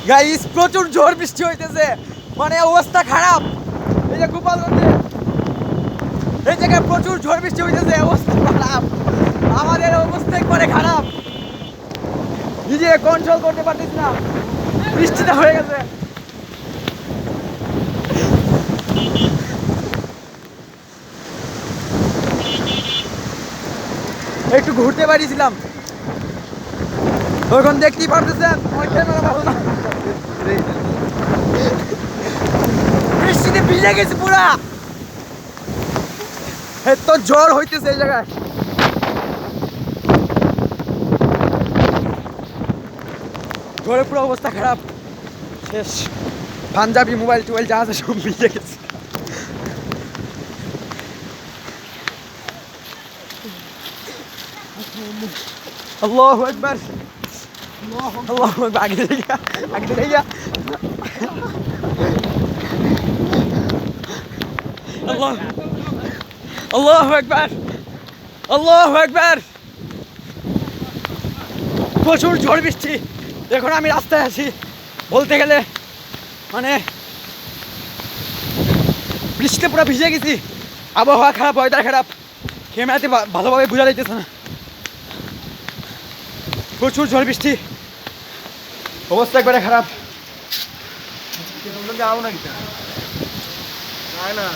Guys প্রচুর ঝড় বৃষ্টি হইতেছে, মানে অবস্থা খারাপ। এই যে গোপালগঞ্জে এই জায়গায় প্রচুর ঝড় বৃষ্টি হইতেছে, অবস্থা খারাপ। আমাদের অবস্থা একবারে খারাপ, নিজে কন্ট্রোল করতে পারতেছি না, বৃষ্টিটা হয়ে গেছে। একটু ঘুরতে পারিছিলাম, তখন দেখতেই পারতেছেন আমার ক্যামেরা ভালো না, বৃষ্টিতে ভিজে গেছি পুরা। এত জ্বর হইতেছে এই জায়গায়, জ্বরে পুরো অবস্থা খারাপ, শেষ। পাঞ্জাবি মোবাইল টোবাইল যা আছে সব ভিজে গেছে। আল্লাহু আকবার, আল্লাহু আকবার। আগে চলে গিয়া, আগে চলে গিয়া। আল্লাহ, আল্লাহু আকবার, আল্লাহু আকবার। প্রচুর ঝড় বৃষ্টি, এখন আমি রাস্তায় আছি, বলতে গেলে মানে বৃষ্টিতে পুরো ভিজে গেছি। আবহাওয়া খারাপ, ওয়েদার খারাপ, ক্যামেরাতে ভালোভাবে বোঝা যাইতেছে না। প্রচুর ঝড় বৃষ্টি, অবস্থা একবারে খারাপ। যাও না